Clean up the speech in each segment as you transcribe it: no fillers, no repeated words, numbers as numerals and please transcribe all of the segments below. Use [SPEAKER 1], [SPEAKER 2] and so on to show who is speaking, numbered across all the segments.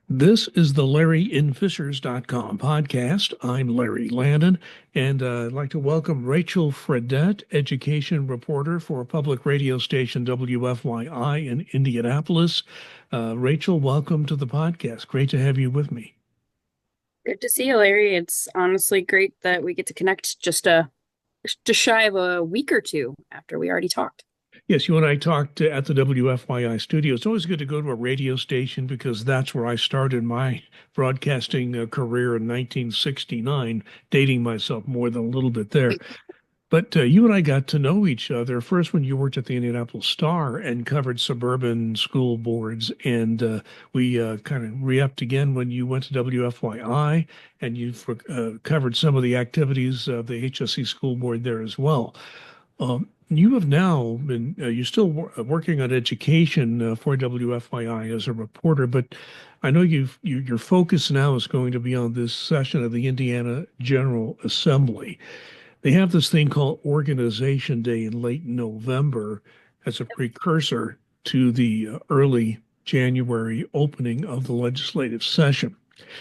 [SPEAKER 1] This is the LarryInFishers.com podcast. I'm Larry Landon, and I'd like to welcome Rachel Fradette, education reporter for public radio station WFYI in Indianapolis. Rachel, welcome to the podcast. Great to have you with me.
[SPEAKER 2] Good to see you, Larry. It's honestly great that we get to connect just shy of a week or two after we already talked.
[SPEAKER 1] Yes, you and I talked at the WFYI studio. It's always good to go to a radio station because that's where I started my broadcasting career in 1969, dating myself more than a little bit there. But you and I got to know each other first when you worked at the Indianapolis Star and covered suburban school boards. And we kind of re-upped again when you went to WFYI and you covered some of the activities of the HSC school board there as well. You have now been, you're still working on education for WFYI as a reporter, but I know your focus now is going to be on this session of the Indiana General Assembly. They have this thing called Organization Day in late November as a precursor to the early January opening of the legislative session.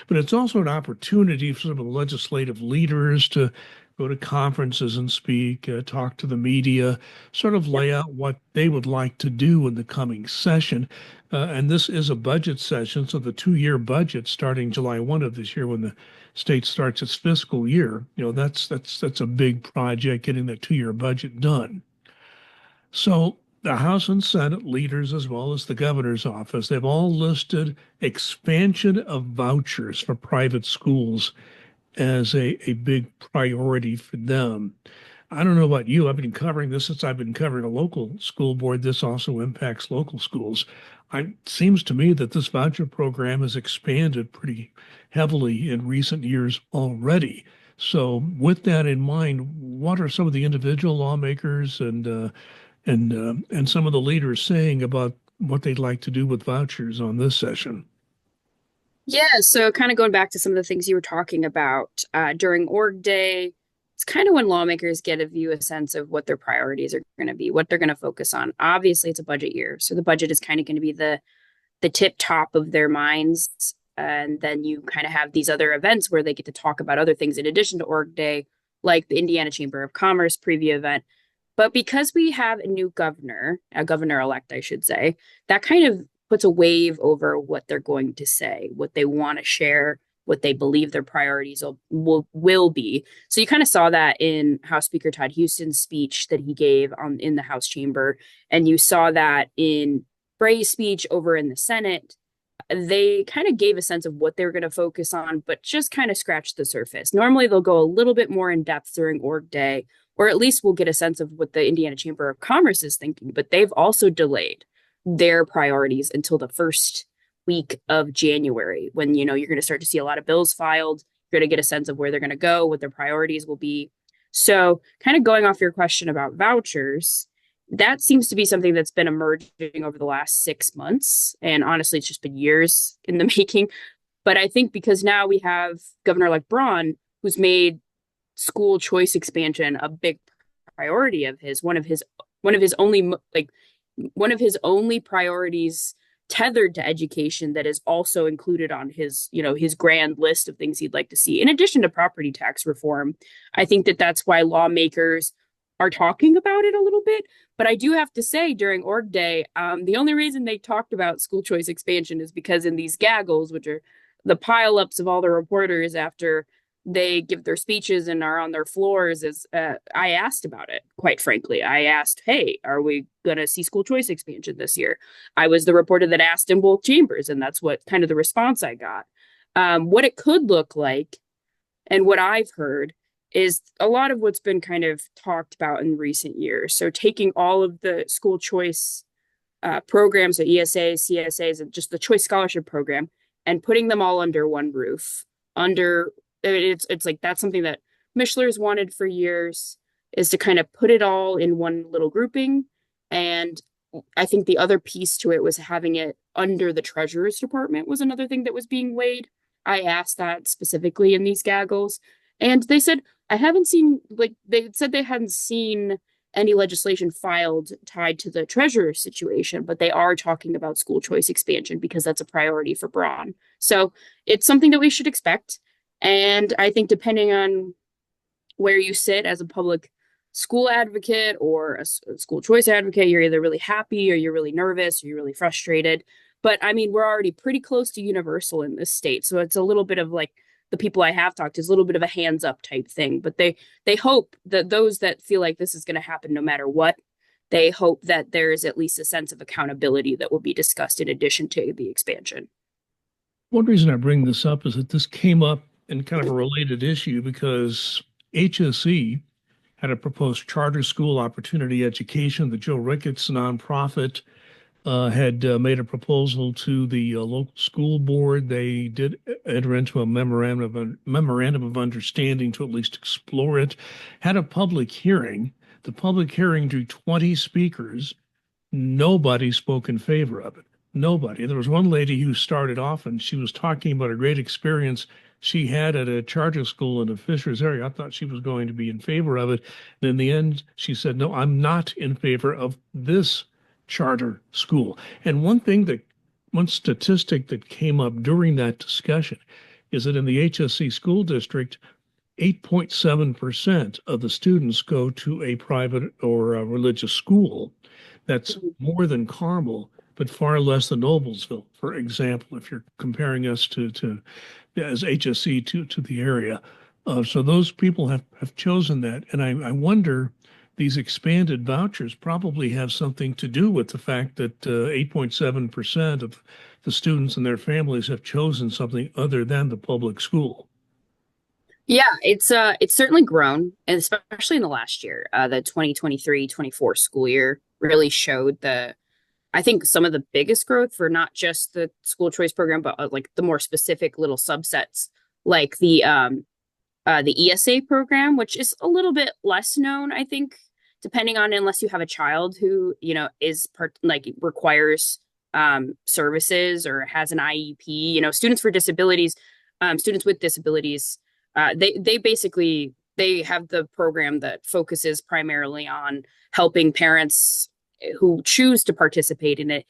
[SPEAKER 1] But it's also an opportunity for some of the legislative leaders to go to conferences and speak, talk to the media, sort of lay out what they would like to do in the coming session. And this is a budget session, so the two-year budget starting July 1 of this year when the state starts its fiscal year, that's a big project getting that two-year budget done. So the House and Senate leaders, as well as the governor's office, they've all listed expansion of vouchers for private schools as a big priority for them. I don't know about you. I've been covering this since I've been covering a local school board. This also impacts local schools. It seems to me that this voucher program has expanded pretty heavily in recent years already. So, with that in mind, what are some of the individual lawmakers and some of the leaders saying about what they'd like to do with vouchers on this session?
[SPEAKER 2] Yeah, so kind of going back to some of the things you were talking about during Org Day, it's kind of when lawmakers get a sense of what their priorities are going to be, what they're going to focus on. Obviously, it's a budget year, so the budget is kind of going to be the tip top of their minds. And then you kind of have these other events where they get to talk about other things in addition to Org Day, like the Indiana Chamber of Commerce preview event. But because we have a new governor, a governor-elect, I should say, that kind of puts a wave over what they're going to say, what they want to share, what they believe their priorities will be. So you kind of saw that in House Speaker Todd Houston's speech that he gave in the House chamber, and you saw that in Bray's speech over in the Senate. They kind of gave a sense of what they were going to focus on, but just kind of scratched the surface. Normally, they'll go a little bit more in depth during Org Day, or at least we'll get a sense of what the Indiana Chamber of Commerce is thinking. But they've also delayed their priorities until the first week of January, when you're going to start to see a lot of bills filed. You're going to get a sense of where they're going to go, what their priorities will be. So, kind of going off your question about vouchers, that seems to be something that's been emerging over the last 6 months. And honestly, it's just been years in the making. But I think because now we have Governor-elect Braun, who's made school choice expansion a big priority of his, one of his only priorities tethered to education, that is also included on his grand list of things he'd like to see, in addition to property tax reform. I think that that's why lawmakers are talking about it a little bit. But I do have to say, during Org Day, the only reason they talked about school choice expansion is because in these gaggles, which are the pileups of all the reporters after they give their speeches and are on their floors, is I asked about it, quite frankly. I asked, hey, are we going to see school choice expansion this year? I was the reporter that asked in both chambers, and that's what kind of the response I got. What it could look like, and what I've heard, is a lot of what's been kind of talked about in recent years. So taking all of the school choice programs, so ESAs, CSAs, and just the choice scholarship program, and putting them all under one roof. It's like that's something that Mishler's wanted for years, is to kind of put it all in one little grouping. And I think the other piece to it was having it under the Treasurer's Department was another thing that was being weighed. I asked that specifically in these gaggles, and they said they said they hadn't seen any legislation filed tied to the treasurer's situation, but they are talking about school choice expansion because that's a priority for Braun. So it's something that we should expect. And I think depending on where you sit as a public school advocate or a school choice advocate, you're either really happy or you're really nervous or you're really frustrated. But I mean, we're already pretty close to universal in this state. So it's a little bit of like the people I have talked to is a little bit of a hands up type thing. But they hope that those that feel like this is going to happen no matter what, they hope that there is at least a sense of accountability that will be discussed in addition to the expansion.
[SPEAKER 1] One reason I bring this up is that this came up in kind of a related issue because HSE had a proposed charter school opportunity education. The Joe Ricketts nonprofit had made a proposal to the local school board. They did enter into a memorandum of understanding to at least explore it. Had a public hearing. The public hearing drew 20 speakers. Nobody spoke in favor of it. Nobody. There was one lady who started off and she was talking about a great experience she had at a charter school in the Fishers area. I thought she was going to be in favor of it. And in the end, she said, no, I'm not in favor of this charter school. And one statistic that came up during that discussion is that in the HSC school district, 8.7% of the students go to a private or a religious school. That's more than Carmel, but far less than Noblesville, for example, if you're comparing us to as HSC to the area. So those people have chosen that. And I wonder, these expanded vouchers probably have something to do with the fact that 8.7% of the students and their families have chosen something other than the public school.
[SPEAKER 2] Yeah, it's certainly grown, and especially in the last year. The 2023-24 school year really showed I think some of the biggest growth for not just the school choice program, but like the more specific little subsets, like the ESA program, which is a little bit less known, I think, depending on unless you have a child who, is like requires services or has an IEP, students for disabilities, students with disabilities, they basically they have the program that focuses primarily on helping parents who choose to participate in it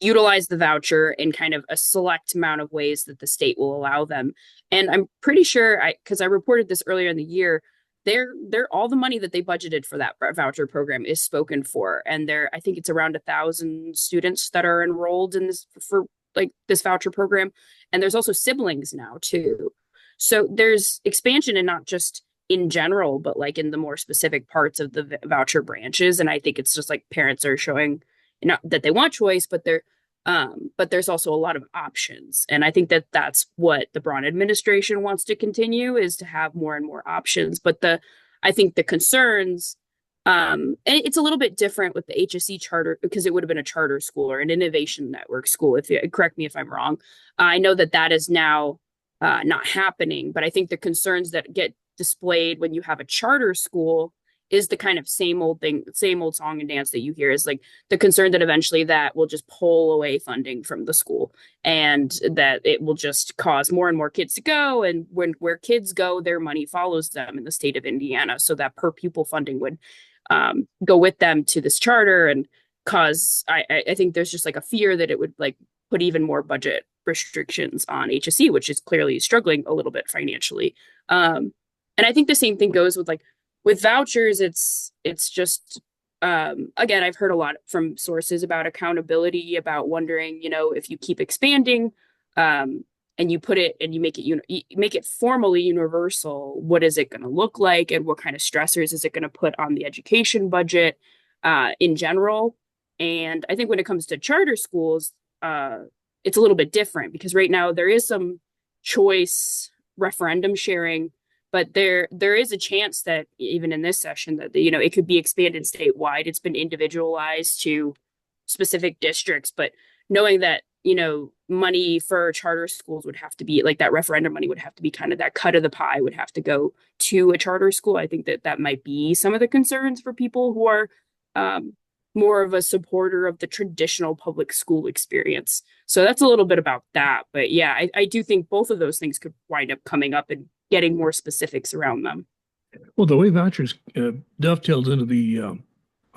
[SPEAKER 2] utilize the voucher in kind of a select amount of ways that the state will allow them. And I'm pretty sure because I reported this earlier in the year, they're all the money that they budgeted for that voucher program is spoken for. And I think it's around 1,000 students that are enrolled in this for like this voucher program. And there's also siblings now too. So there's expansion and not just in general, but like in the more specific parts of the voucher branches. And I think it's just like parents are showing not that they want choice, but there's also a lot of options. And I think that that's what the Braun administration wants to continue is to have more and more options. But I think the concerns, and it's a little bit different with the HSE charter because it would have been a charter school or an innovation network school. If you correct me if I'm wrong, I know that is now not happening. But I think the concerns that get displayed when you have a charter school is the kind of same old thing, same old song and dance that you hear is like the concern that eventually that will just pull away funding from the school and that it will just cause more and more kids to go. And where kids go, their money follows them in the state of Indiana. So that per pupil funding would go with them to this charter and cause, I think there's just like a fear that it would like put even more budget restrictions on HSE, which is clearly struggling a little bit financially. And I think the same thing goes with vouchers. It's just again, I've heard a lot from sources about accountability, about wondering, if you keep expanding and you put it and you make it formally universal, what is it going to look like, and what kind of stressors is it going to put on the education budget in general? And I think when it comes to charter schools, it's a little bit different because right now there is some choice referendum sharing. But there is a chance that even in this session that it could be expanded statewide. It's been individualized to specific districts, but knowing that money for charter schools would have to be like that referendum money would have to be kind of that cut of the pie would have to go to a charter school. I think that might be some of the concerns for people who are more of a supporter of the traditional public school experience. So that's a little bit about that. But yeah, I do think both of those things could wind up coming up and getting more specifics around them.
[SPEAKER 1] Well, the way vouchers dovetailed into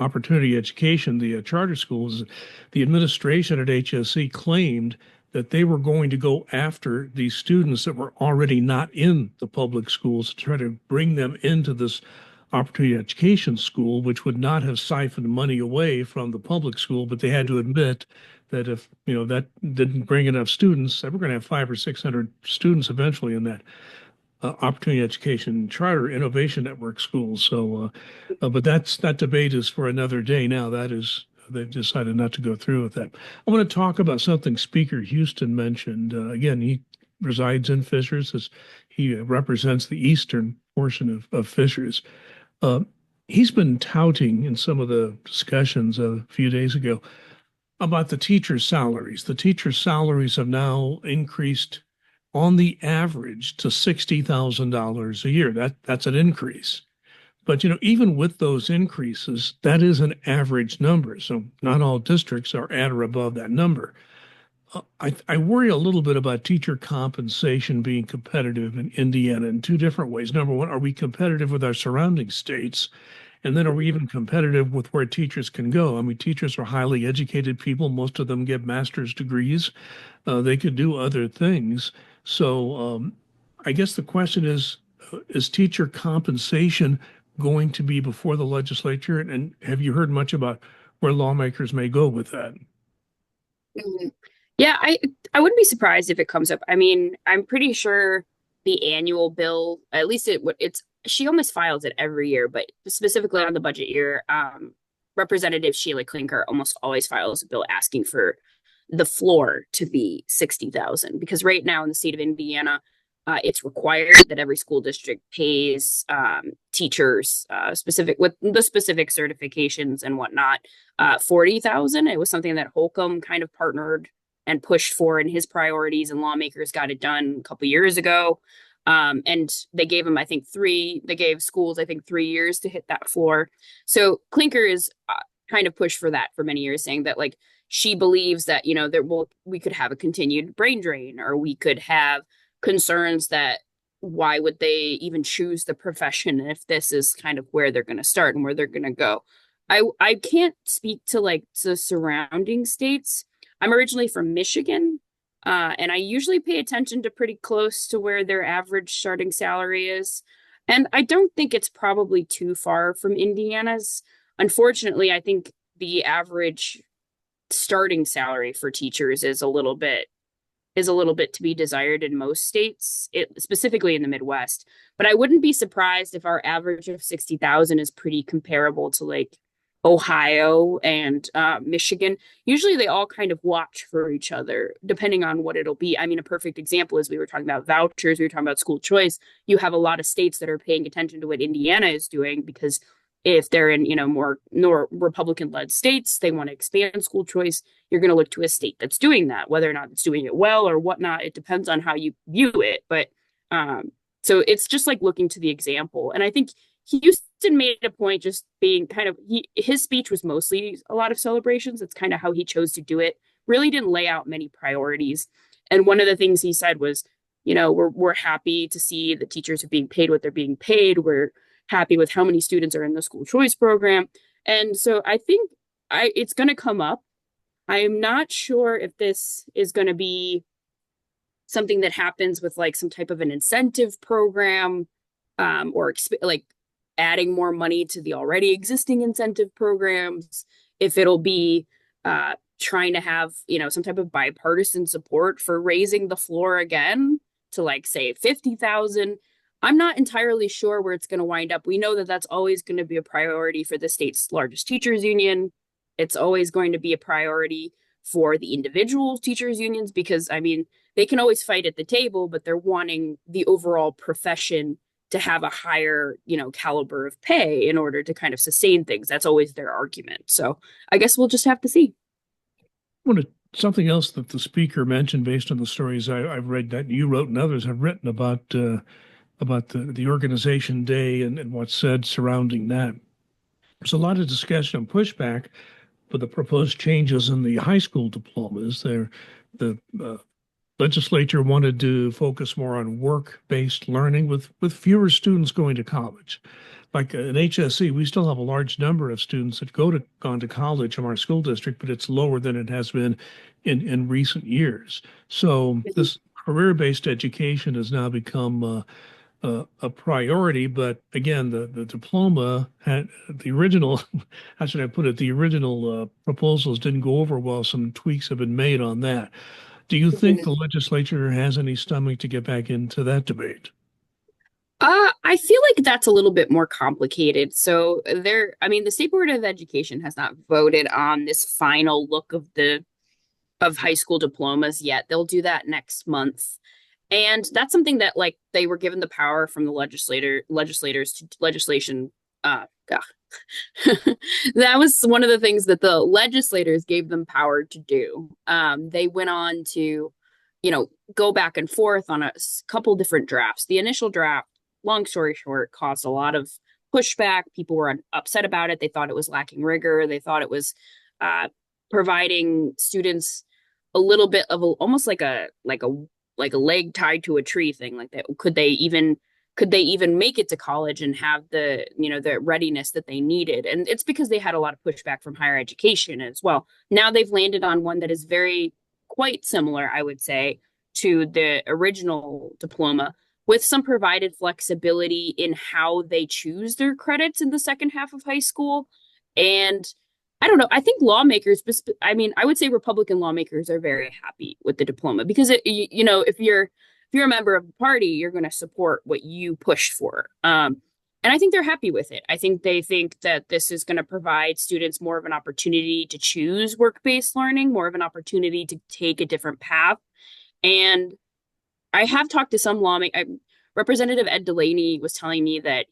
[SPEAKER 1] opportunity education, the charter schools, the administration at HSE claimed that they were going to go after these students that were already not in the public schools to try to bring them into this opportunity education school, which would not have siphoned money away from the public school, but they had to admit that if that didn't bring enough students, they were going to have 500 or 600 students eventually in that opportunity education charter innovation network schools. So, but that debate is for another day. Now that is they've decided not to go through with that. I want to talk about something Speaker Houston mentioned. Again, he resides in Fishers as he represents the eastern portion of Fishers. Uh, he's been touting in some of the discussions a few days ago about the teachers' salaries. The teachers' salaries have now increased on the average to $60,000 a year. That's an increase. But even with those increases, that is an average number. So not all districts are at or above that number. I worry a little bit about teacher compensation being competitive in Indiana in two different ways. Number one, are we competitive with our surrounding states? And then are we even competitive with where teachers can go? I mean, teachers are highly educated people. Most of them get master's degrees. They could do other things. So I guess the question is teacher compensation going to be before the legislature? And have you heard much about where lawmakers may go with that?
[SPEAKER 2] Mhm. Yeah, I wouldn't be surprised if it comes up. I mean, I'm pretty sure the annual bill, at least it's she almost files it every year, but specifically on the budget year, Representative Sheila Clinker almost always files a bill asking for the floor to be 60,000 because right now in the state of Indiana, it's required that every school district pays teachers specific with the specific certifications and whatnot 40,000. It was something that Holcomb kind of partnered and pushed for in his priorities, and lawmakers got it done a couple years ago. And they gave him, I think, they gave schools, I think, 3 years to hit that floor. So Clinker is kind of pushed for that for many years, saying that like she believes that, we could have a continued brain drain, or we could have concerns that why would they even choose the profession if this is kind of where they're going to start and where they're going to go. I can't speak to like the surrounding states. I'm originally from Michigan, and I usually pay attention to pretty close to where their average starting salary is. And I don't think it's probably too far from Indiana's. Unfortunately, I think the average starting salary for teachers is a little bit to be desired in most states, specifically in the Midwest. But I wouldn't be surprised if our average of 60,000 is pretty comparable to like Ohio and Michigan. Usually they all kind of watch for each other depending on what it'll be. I mean, a perfect example is we were talking about vouchers, we were talking about school choice. You have a lot of states that are paying attention to what Indiana is doing because if they're in, more Republican-led states, they want to expand school choice. You're going to look to a state that's doing that, whether or not it's doing it well or whatnot. It depends on how you view it. But so it's just like looking to the example. And I think Houston made a point just being kind of his speech was mostly a lot of celebrations. That's kind of how he chose to do it. Really didn't lay out many priorities. And one of the things he said was, we're happy to see the teachers are being paid what they're being paid. We're happy with how many students are in the school choice program. And so I think it's going to come up. I am not sure if this is going to be something that happens with like some type of an incentive program, or like adding more money to the already existing incentive programs. If it'll be trying to have, some type of bipartisan support for raising the floor again to like say 50,000. I'm not entirely sure where it's going to wind up. We know that that's always going to be a priority for the state's largest teachers union. It's always going to be a priority for the individual teachers unions because, I mean, they can always fight at the table, but they're wanting the overall profession to have a higher, caliber of pay in order to kind of sustain things. That's always their argument. So I guess we'll just have to see.
[SPEAKER 1] Something else that the speaker mentioned based on the stories I've read that you wrote and others have written about the organization day and what's said surrounding that. There's a lot of discussion and pushback for the proposed changes in the high school diplomas. The legislature wanted to focus more on work-based learning with fewer students going to college. Like in HSE, we still have a large number of students that gone to college from our school district, but it's lower than it has been in recent years. So
[SPEAKER 2] Mhm.
[SPEAKER 1] this career-based education has now become a priority. But again, the diploma had the original, how should I put it? The original proposals didn't go over well. Some tweaks have been made on that. Do you think the
[SPEAKER 2] Mhm.
[SPEAKER 1] legislature has any stomach to get back into that debate?
[SPEAKER 2] I feel like that's a little bit more complicated. So I mean, the State Board of Education has not voted on this final look of high school diplomas yet. They'll do that next month. And that's something that like they were given the power from the legislators to legislation. God. That was one of the things that the legislators gave them power to do. They went on to, go back and forth on a couple different drafts. The initial draft, long story short, caused a lot of pushback. People were upset about it. They thought it was lacking rigor. They thought it was uh, providing students a little bit of almost like a leg tied to a tree thing. Like that, could they even make it to college and have the readiness that they needed? And it's because they had a lot of pushback from higher education as well. Now they've landed on one that is very quite similar, I would say, to the original diploma, with some provided flexibility in how they choose their credits in the second half of high school. And I don't know. I think lawmakers, I mean, I would say Republican lawmakers are very happy with the diploma because if you're a member of the party, you're going to support what you push for. And I think they're happy with it. I think they think that this is going to provide students more of an opportunity to choose work-based learning, more of an opportunity to take a different path. And I have talked to some lawmakers. Representative Ed Delaney was telling me that,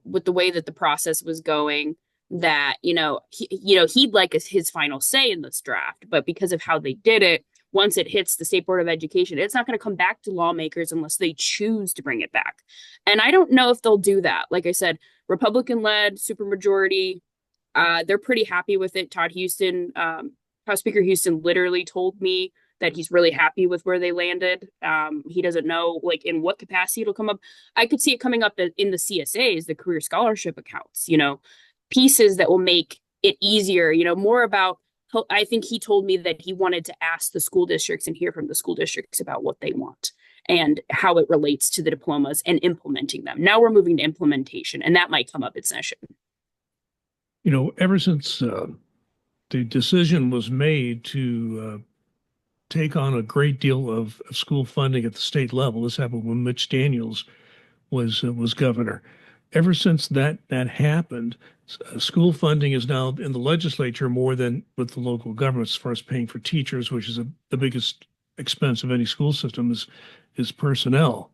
[SPEAKER 2] with the way that the process was going, that, he'd like his final say in this draft, but because of how they did it, once it hits the State Board of Education, it's not going to come back to lawmakers unless they choose to bring it back. And I don't know if they'll do that. Like I said, Republican led supermajority, they're pretty happy with it. House Speaker Houston literally told me that he's really happy with where they landed. He doesn't know like in what capacity it'll come up. I could see it coming up in the CSAs, the career scholarship accounts, pieces that will make it easier, more about. I think he told me that he wanted to ask the school districts and hear from the school districts about what they want and how it relates to the diplomas and implementing them. Now we're moving to implementation, and that might come up in session.
[SPEAKER 1] Ever since the decision was made to take on a great deal of school funding at the state level. This happened when Mitch Daniels was governor. Ever since that happened, school funding is now in the legislature more than with the local governments as far as paying for teachers, which is the biggest expense of any school system is personnel.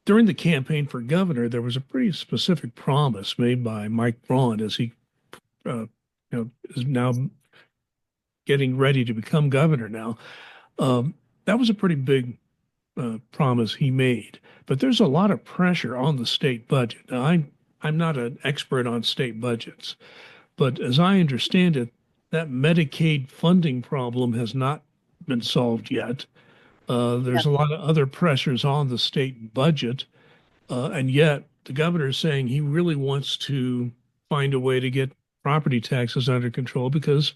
[SPEAKER 1] During the campaign for governor, there was a pretty specific promise made by Mike Braun as he is now getting ready to become governor now. That was a pretty big promise he made. But there's a lot of pressure on the state budget. Now, I'm not an expert on state budgets, but as I understand it, that Medicaid funding problem has not been solved yet. There's
[SPEAKER 2] Yep.
[SPEAKER 1] a lot of other pressures on the state budget, and yet the governor is saying he really wants to find a way to get property taxes under control because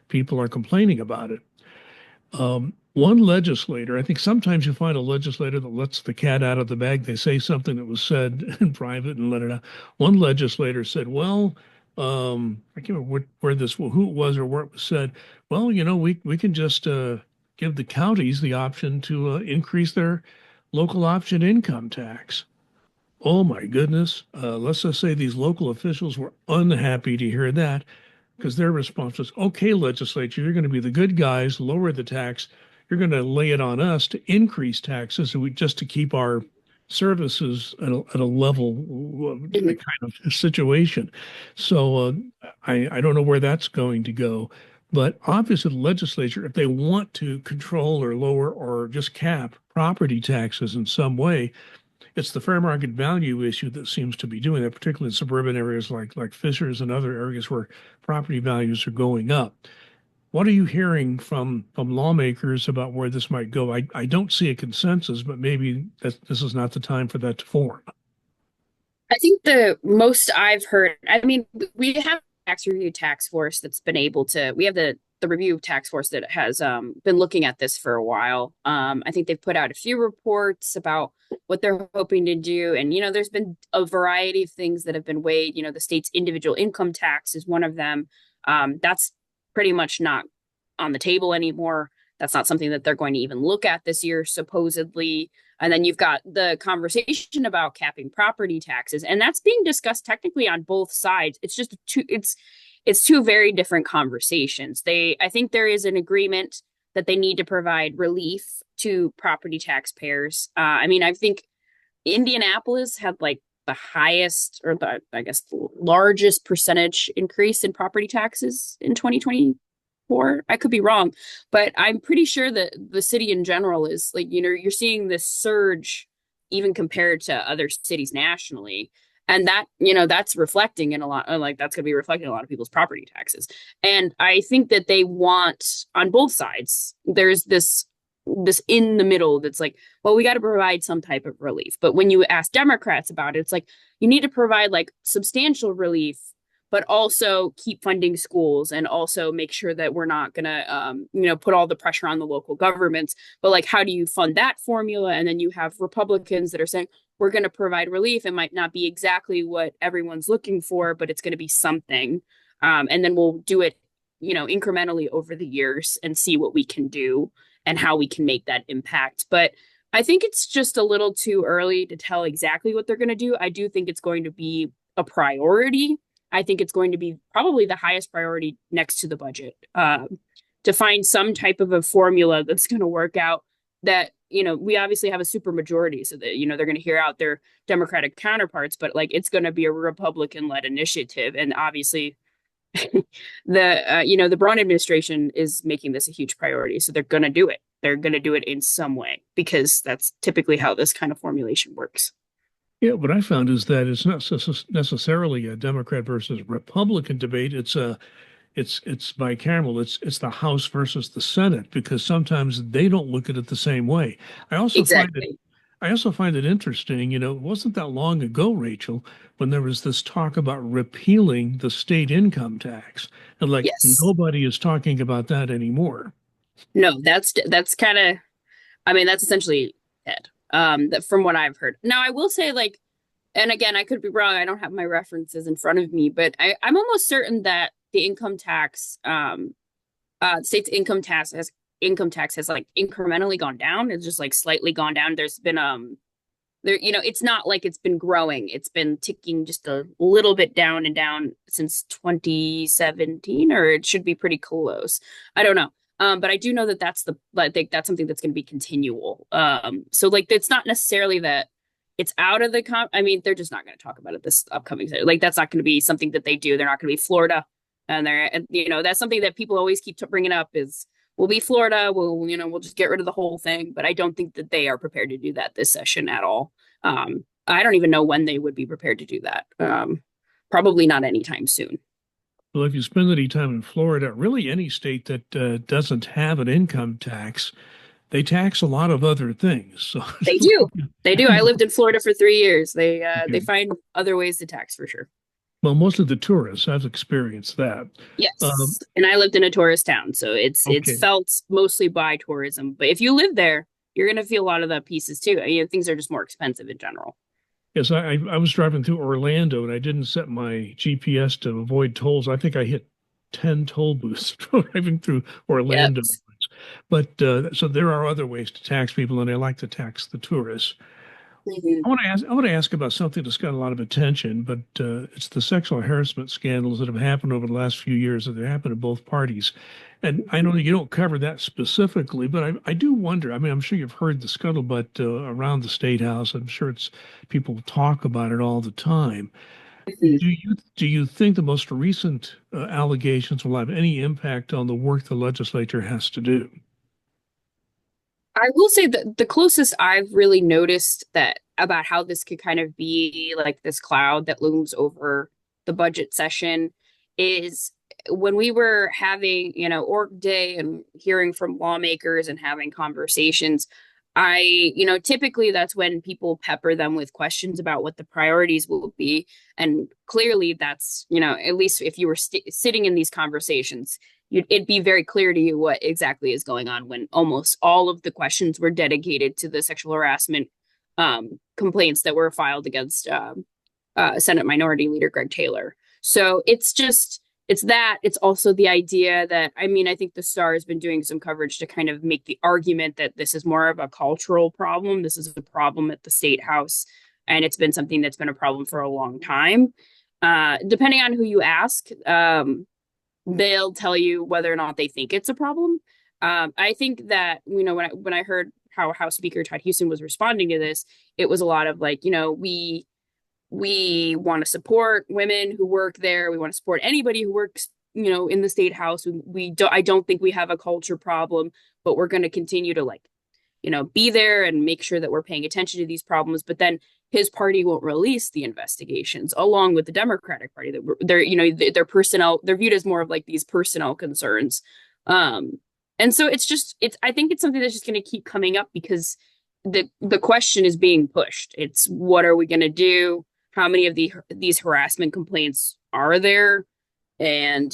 [SPEAKER 1] people are complaining about it. One legislator, I think sometimes you find a legislator that lets the cat out of the bag. They say something that was said in private and let it out. One legislator said, well, I can't remember who it was or where it was said. Well, we can just give the counties the option to increase their local option income tax. Oh my goodness. Let's just say these local officials were unhappy to hear that because their response was, okay, legislature, you're going to be the good guys, lower the tax. You're going to lay it on us to increase taxes just to keep our services at a level
[SPEAKER 2] Mhm.
[SPEAKER 1] kind of situation. So I don't know where that's going to go. But obviously, the legislature, if they want to control or lower or just cap property taxes in some way, it's the fair market value issue that seems to be doing that, particularly in suburban areas like Fishers and other areas where property values are going up. what are you hearing from lawmakers about where this might go? I don't see a consensus, but maybe this is not the time for that to form.
[SPEAKER 2] I think the most I've heard, I mean, we have a tax review task force that's been able to, we have the review task force that has been looking at this for a while. I think they've put out a few reports about what they're hoping to do. And, there's been a variety of things that have been weighed. The state's individual income tax is one of them. That's pretty much not on the table anymore. That's not something that they're going to even look at this year, supposedly. And then you've got the conversation about capping property taxes, and that's being discussed technically on both sides. It's two very different conversations. I think there is an agreement that they need to provide relief to property taxpayers. I mean, I think Indianapolis had like the highest, or the, I guess, the largest percentage increase in property taxes in 2024. I could be wrong, but I'm pretty sure that the city in general is like, you're seeing this surge even compared to other cities nationally. And that, that's reflecting in a lot, like that's going to be reflecting in a lot of people's property taxes. And I think that they want on both sides, there's this in the middle that's like, well, we got to provide some type of relief. But when you ask Democrats about it, it's like you need to provide like substantial relief, but also keep funding schools and also make sure that we're not going to, put all the pressure on the local governments. But like, how do you fund that formula? And then you have Republicans that are saying, we're going to provide relief. It might not be exactly what everyone's looking for, but it's going to be something. And then we'll do it, incrementally over the years and see what we can do and how we can make that impact. But I think it's just a little too early to tell exactly what they're going to do. I do think it's going to be a priority. I think it's going to be probably the highest priority next to the budget, to find some type of a formula that's going to work out that, we obviously have a super majority, so that, they're going to hear out their Democratic counterparts, but like it's going to be a Republican led initiative. And obviously the Braun administration is making this a huge priority. So they're going to do it. They're going to do it in some way because that's typically how this kind of formulation works.
[SPEAKER 1] Yeah, what I found is that it's not necessarily a Democrat versus Republican debate. It's bicameral. It's the House versus the Senate because sometimes they don't look at it the same way. I also find it
[SPEAKER 2] Exactly.
[SPEAKER 1] I also find it interesting, it wasn't that long ago, Rachel, when there was this talk about repealing the state income tax. And like
[SPEAKER 2] Yes.
[SPEAKER 1] nobody is talking about that anymore.
[SPEAKER 2] No, that's kind of, I mean, that's essentially it. That from what I've heard. Now, I will say, like, and again, I could be wrong. I don't have my references in front of me, but I'm almost certain that the income tax, state's income tax has like incrementally gone down. It's just like slightly gone down. There's been there, it's not like it's been growing. It's been ticking just a little bit down and down since 2017, or it should be pretty close. I don't know. But I do know that I think that's something that's going to be continual. So like it's not necessarily that it's out of I mean, they're just not going to talk about it this upcoming. Like that's not going to be something that they do. They're not going to be Florida, and that's something that people always keep bringing up is we'll be Florida. We'll just get rid of the whole thing. But I don't think that they are prepared to do that this session at all. I don't even know when they would be prepared to do that. Probably not anytime soon.
[SPEAKER 1] Well, if you spend any time in Florida, really any state that doesn't have an income tax, they tax a lot of other things. So,
[SPEAKER 2] They do. They do. I lived in Florida for 3 years. They
[SPEAKER 1] okay.
[SPEAKER 2] find other ways to tax for sure.
[SPEAKER 1] Well, most of the tourists, I've experienced that. Um,
[SPEAKER 2] Yes. And I lived in a tourist town, so it's
[SPEAKER 1] okay.
[SPEAKER 2] felt mostly by tourism. But if you live there, you're gonna feel a lot of the pieces too. Things are just more expensive in general.
[SPEAKER 1] Yes, I was driving through Orlando and I didn't set my GPS to avoid tolls. I think I hit 10 toll booths driving through
[SPEAKER 2] Yep.
[SPEAKER 1] Orlando. But so there are other ways to tax people, and they like to tax the tourists.
[SPEAKER 2] Mhm.
[SPEAKER 1] I want to ask about something that's got a lot of attention, but it's the sexual harassment scandals that have happened over the last few years that have happened to both parties. And I know that you don't cover that specifically, but I do wonder. I mean, I'm sure you've heard the scuttlebutt around the state house. I'm sure it's people talk about it all the time.
[SPEAKER 2] Mhm.
[SPEAKER 1] Do you think the most recent allegations will have any impact on the work the legislature has to do?
[SPEAKER 2] I will say that the closest I've really noticed that about how this could kind of be like this cloud that looms over the budget session is when we were having, org day and hearing from lawmakers and having conversations, typically that's when people pepper them with questions about what the priorities will be. And clearly that's, at least if you were sitting in these conversations, it'd be very clear to you what exactly is going on when almost all of the questions were dedicated to the sexual harassment complaints that were filed against Senate Minority Leader Greg Taylor. So it's also the idea that, I think the Star has been doing some coverage to kind of make the argument that this is more of a cultural problem. This is a problem at the state house, and it's been something that's been a problem for a long time. Depending on who you ask, they'll tell you whether or not they think it's a problem. I think that, when I heard how House Speaker Todd Huston was responding to this, it was a lot of like, we want to support women who work there. We want to support anybody who works, in the state house. I don't think we have a culture problem, but we're going to continue to be there and make sure that we're paying attention to these problems. But then his party won't release the investigations along with the Democratic Party. That their personnel, they're viewed as more of like these personnel concerns. And so I think it's something that's just going to keep coming up because the question is being pushed. It's what are we going to do? How many of these harassment complaints are there? And,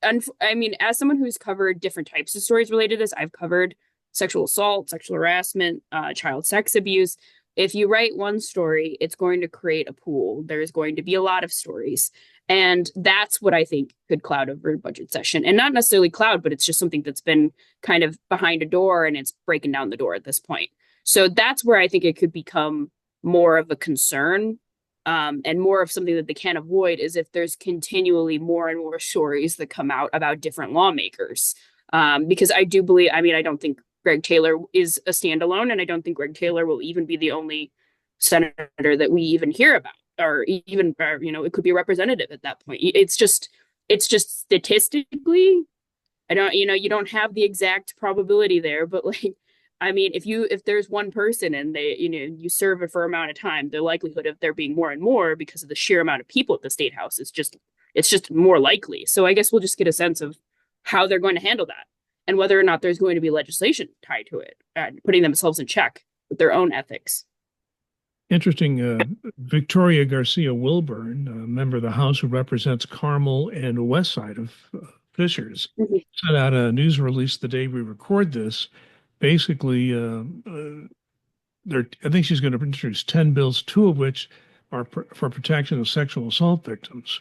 [SPEAKER 2] as someone who's covered different types of stories related to this, I've covered sexual assault, sexual harassment, child sex abuse. If you write one story, it's going to create a pool. There's going to be a lot of stories. And that's what I think could cloud over a budget session. And not necessarily cloud, but it's just something that's been kind of behind a door and it's breaking down the door at this point. So that's where I think it could become more of a concern. And more of something that they can't avoid is if there's continually more and more stories that come out about different lawmakers. Because I do believe, I don't think Greg Taylor is a standalone, and I don't think Greg Taylor will even be the only senator that we even hear about, or even, it could be a representative at that point. It's just statistically, you don't have the exact probability there, but if there's one person and they, you serve it for an amount of time, the likelihood of there being more and more because of the sheer amount of people at the state house it's just more likely. So I guess we'll just get a sense of how they're going to handle that and whether or not there's going to be legislation tied to it, putting themselves in check with their own ethics.
[SPEAKER 1] Interesting. Victoria Garcia Wilburn, a member of the House who represents Carmel and West Side of Fishers, sent out a news release the day we record this. Basically, I think she's going to introduce 10 bills, two of which are for protection of sexual assault victims.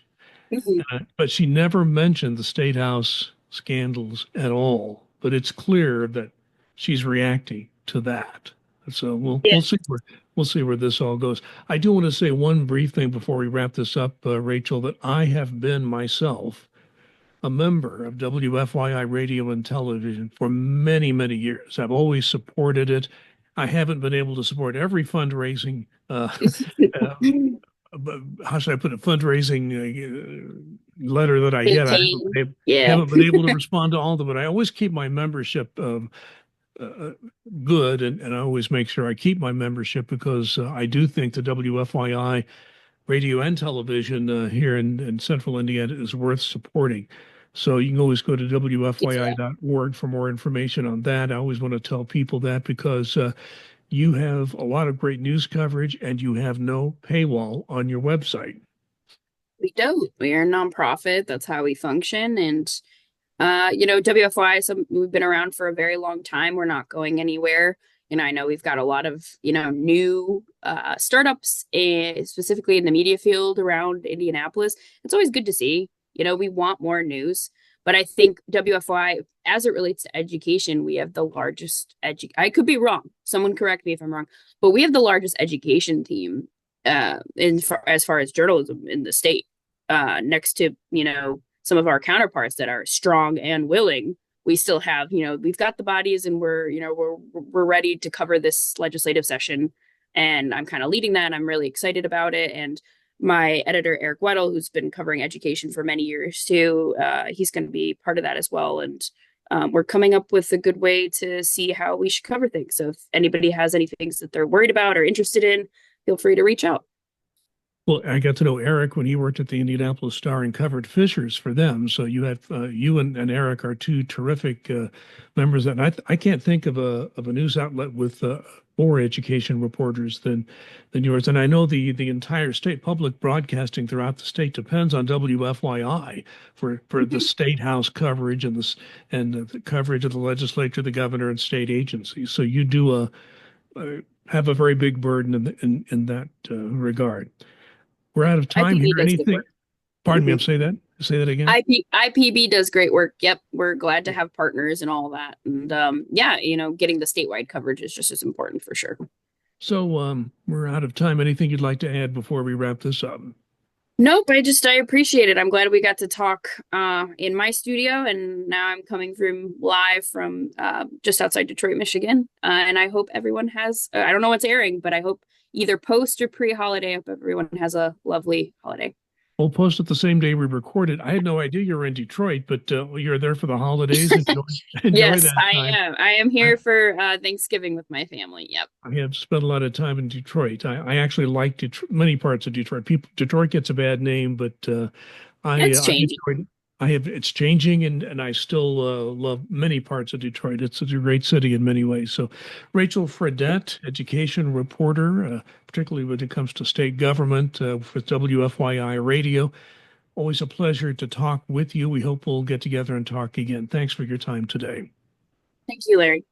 [SPEAKER 1] But she never mentioned the State House scandals at all. But it's clear that she's reacting to that. So we'll see where this all goes. I do want to say one brief thing before we wrap this up, Rachel, that I have been myself a member of WFYI Radio and Television for many, many years. I've always supported it. I haven't been able to support every fundraising, how should I put it, fundraising letter that I get. I haven't been able to respond to all of them, but I always keep my membership good, and I always make sure I keep my membership because I do think the WFYI radio and television here in Central Indiana is worth supporting. So you can always go to WFYI.org for more information on that. I always want to tell people that because you have a lot of great news coverage and you have no paywall on your website.
[SPEAKER 2] We don't. We are a nonprofit. That's how we function. And, WFYI, we've been around for a very long time. We're not going anywhere. I know we've got a lot of, new startups, specifically in the media field around Indianapolis. It's always good to see. We want more news. But I think WFYI, as it relates to education, we have the largest I could be wrong. Someone correct me if I'm wrong. But we have the largest education team as far as journalism in the state, next to, some of our counterparts that are strong and willing. We still have, we've got the bodies and we're ready to cover this legislative session. And I'm kind of leading that. I'm really excited about it. And my editor, Eric Weddle, who's been covering education for many years too, he's going to be part of that as well. And we're coming up with a good way to see how we should cover things. So if anybody has any things that they're worried about or interested in, feel free to reach out.
[SPEAKER 1] Well, I got to know Eric when he worked at the Indianapolis Star and covered Fishers for them. So you and Eric are two terrific members. And I can't think of a news outlet with more education reporters than yours. And I know the entire state public broadcasting throughout the state depends on WFYI for the state house coverage and the coverage of the legislature, the governor, and state agencies. So you do have a very big burden in that regard. We're out of time here.
[SPEAKER 2] IPB does good
[SPEAKER 1] Anything?
[SPEAKER 2] work.
[SPEAKER 1] Pardon me.
[SPEAKER 2] Hmm.
[SPEAKER 1] I'm say that again.
[SPEAKER 2] IPB does great work. Yep, we're glad to have partners and all that. And yeah, getting the statewide coverage is just as important for sure.
[SPEAKER 1] So we're out of time. Anything you'd like to add before we wrap this up?
[SPEAKER 2] Nope, I appreciate it. I'm glad we got to talk in my studio, and now I'm coming from live from just outside Detroit, Michigan. And I hope everyone has, I don't know what's airing, but I hope either post or pre-holiday, I hope everyone has a lovely holiday.
[SPEAKER 1] We'll post it the same day we recorded. I had no idea you were in Detroit, but you're there for the holidays. Enjoy
[SPEAKER 2] Yes,
[SPEAKER 1] that
[SPEAKER 2] I
[SPEAKER 1] time.
[SPEAKER 2] am. I am
[SPEAKER 1] I,
[SPEAKER 2] here for Thanksgiving with my family. Yep.
[SPEAKER 1] I have spent a lot of time in Detroit. I actually like many parts of Detroit. Detroit gets a bad name, but
[SPEAKER 2] It's
[SPEAKER 1] I
[SPEAKER 2] changing.
[SPEAKER 1] enjoyed it. It's changing, and I still love many parts of Detroit. It's a great city in many ways. So, Rachel Fradette, education reporter, particularly when it comes to state government with WFYI Radio. Always a pleasure to talk with you. We hope we'll get together and talk again. Thanks for your time today.
[SPEAKER 2] Thank you, Larry.